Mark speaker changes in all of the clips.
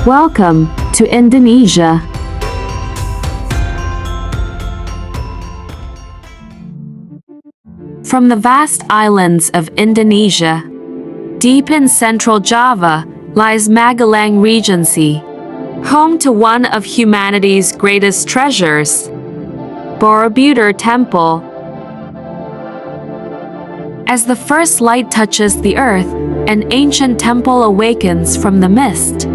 Speaker 1: Welcome to Indonesia. From the vast islands of Indonesia, deep in central Java, lies Magelang Regency, home to one of humanity's greatest treasures, Borobudur Temple. As the first light touches the earth, an ancient temple awakens from the mist.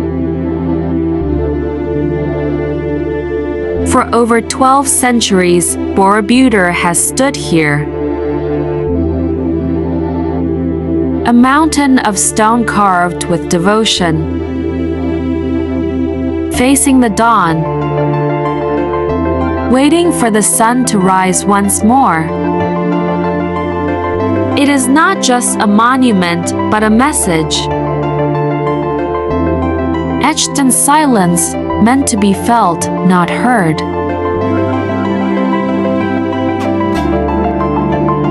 Speaker 1: For over 12 centuries, Borobudur has stood here. A mountain of stone carved with devotion, facing the dawn, waiting for the sun to rise once more. It is not just a monument, but a message, etched in silence, meant to be felt, not heard.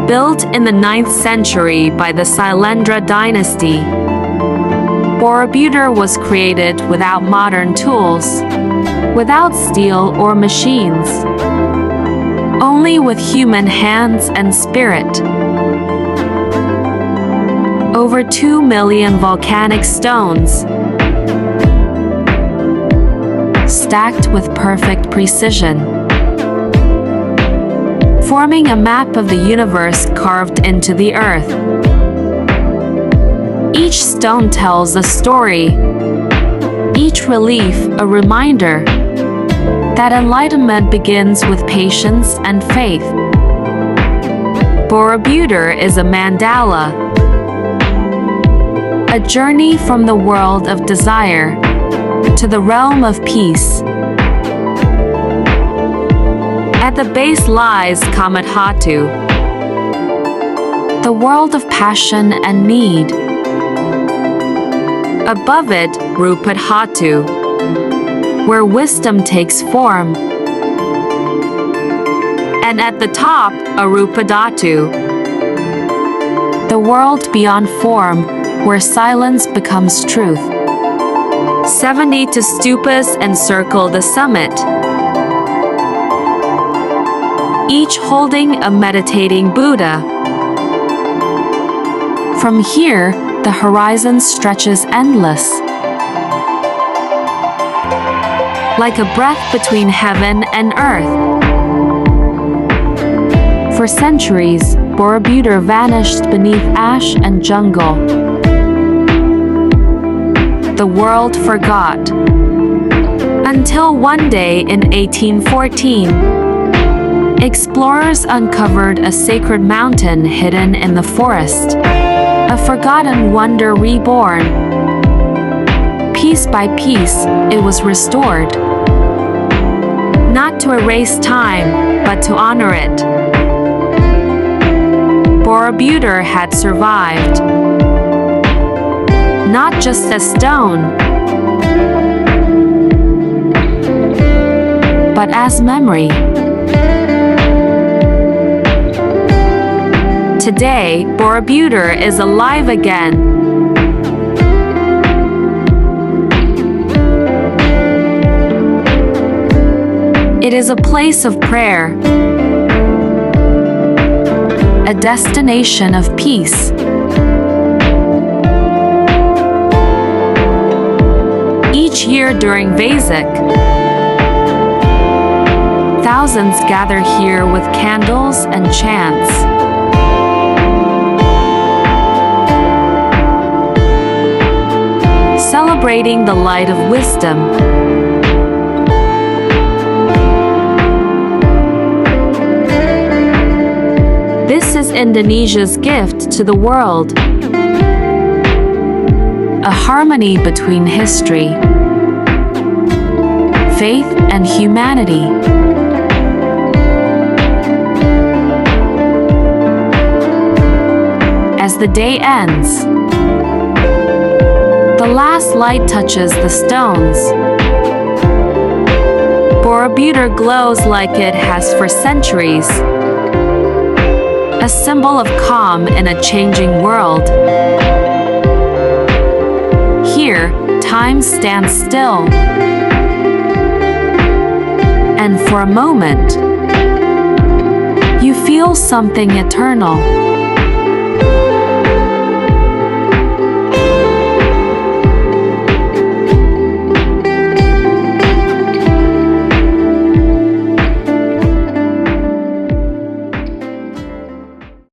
Speaker 1: Built in the 9th century by the Sailendra dynasty, Borobudur was created without modern tools, without steel or machines, only with human hands and spirit. Over 2 million volcanic stones, stacked with perfect precision, forming a map of the universe carved into the earth. Each stone tells a story, each relief a reminder that enlightenment begins with patience and faith. Borobudur is a mandala, a journey from the world of desire to the realm of peace. At the base lies Kamat Hatu, the world of passion and need. Above it, Rupat Hatu, where wisdom takes form. And at the top, Arupadatu, the world beyond form, where silence becomes truth. 72 stupas encircle the summit, each holding a meditating Buddha. From here, the horizon stretches endless, like a breath between heaven and earth. For centuries, Borobudur vanished beneath ash and jungle. The world forgot. Until one day in 1814, explorers uncovered a sacred mountain hidden in the forest, a forgotten wonder reborn. Piece by piece, it was restored, not to erase time, but to honor it. Borobudur had survived, not just as stone, but as memory. Today, Borobudur is alive again. It is a place of prayer, a destination of peace. Each year during Vaisak, thousands gather here with candles and chants. Celebrating the light of wisdom. This is Indonesia's gift to the world. A harmony between history, faith, and humanity. As the day ends, the last light touches the stones. Borobudur glows like it has for centuries, a symbol of calm in a changing world. Here, time stands still. And for a moment, you feel something eternal.